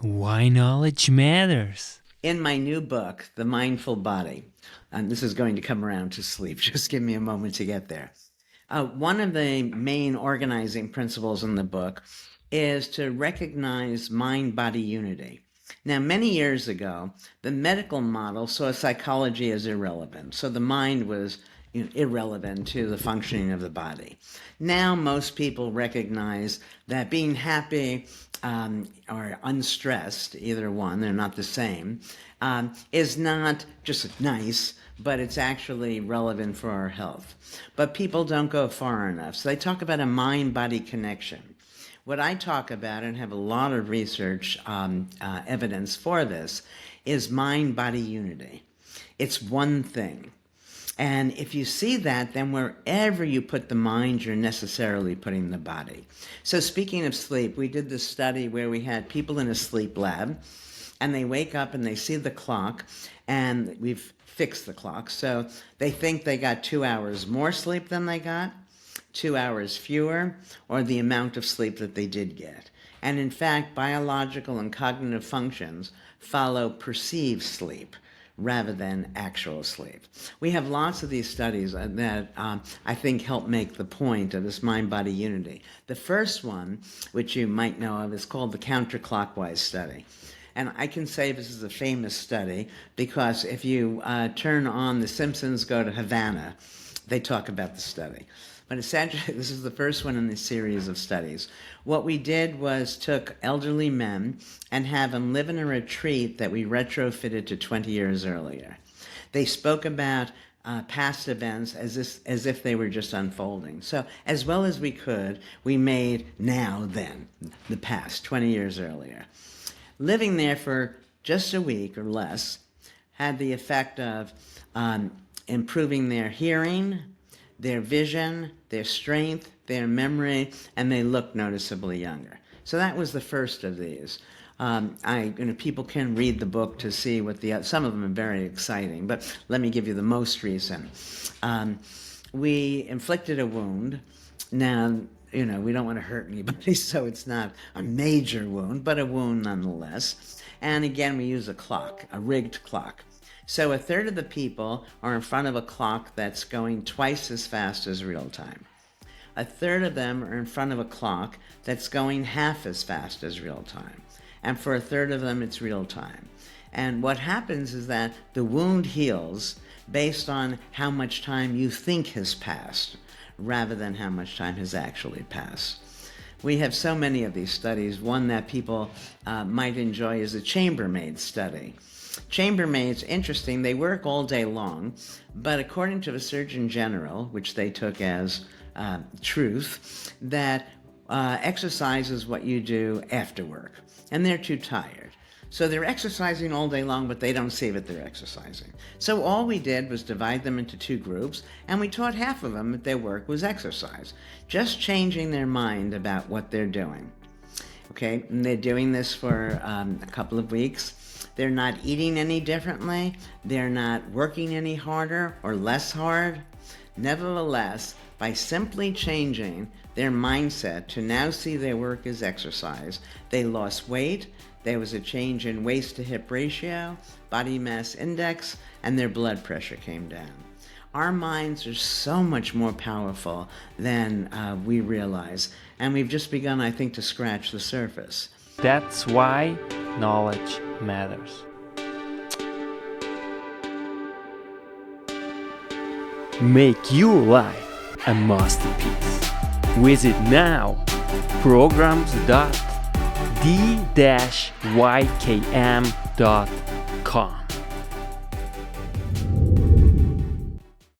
Why knowledge matters. In my new book, The Mindful Body, and this is going to come around to sleep, just give me a moment to get there. One of the main organizing principles in the book is to recognize mind-body unity. Now, many years ago, the medical model saw psychology as irrelevant. So the mind was irrelevant to the functioning of the body. Now, most people recognize that being happy or unstressed, either one, they're not the same, is not just nice, but it's actually relevant for our health. But people don't go far enough. So they talk about a mind-body connection. What I talk about, and have a lot of research evidence for this, is mind-body unity. It's one thing. And if you see that, then wherever you put the mind, you're necessarily putting the body. So speaking of sleep, we did this study where we had people in a sleep lab, and they wake up and they see the clock, and we've fixed the clock. So they think they got 2 hours more sleep than they got, 2 hours fewer, or the amount of sleep that they did get. And in fact, biological and cognitive functions follow perceived sleep rather than actual sleep. We have lots of these studies that I think help make the point of this mind-body unity. The first one, which you might know of, is called the counterclockwise study. And I can say this is a famous study because if you turn on The Simpsons Go to Havana, they talk about the study. But essentially, this is the first one in the series of studies. What we did was took elderly men and have them live in a retreat that we retrofitted to 20 years earlier. They spoke about past events as if they were just unfolding. So as well as we could, we made now, then, the past, 20 years earlier. Living there for just a week or less had the effect of improving their hearing, their vision, their strength, their memory, and they look noticeably younger. So that was the first of these. People can read the book to see what some of them are very exciting, but let me give you the most recent. We inflicted a wound. Now, we don't want to hurt anybody, so it's not a major wound, but a wound nonetheless. And again, we use a clock, a rigged clock. So a third of the people are in front of a clock that's going twice as fast as real time. A third of them are in front of a clock that's going half as fast as real time. And for a third of them, it's real time. And what happens is that the wound heals based on how much time you think has passed, rather than how much time has actually passed. We have so many of these studies. One that people might enjoy is a chambermaid study. Chambermaids, interesting, they work all day long, but according to the Surgeon General, which they took as truth, that exercise is what you do after work, and they're too tired. So they're exercising all day long, but they don't see that they're exercising. So all we did was divide them into two groups, and we taught half of them that their work was exercise, just changing their mind about what they're doing. Okay, and they're doing this for a couple of weeks. They're not eating any differently. They're not working any harder or less hard. Nevertheless, by simply changing their mindset to now see their work as exercise, they lost weight. There was a change in waist to hip ratio, body mass index, and their blood pressure came down. Our minds are so much more powerful than we realize, and we've just begun, I think, to scratch the surface. That's why knowledge matters. Make your life a masterpiece. Visit now programs.d-ykm.com.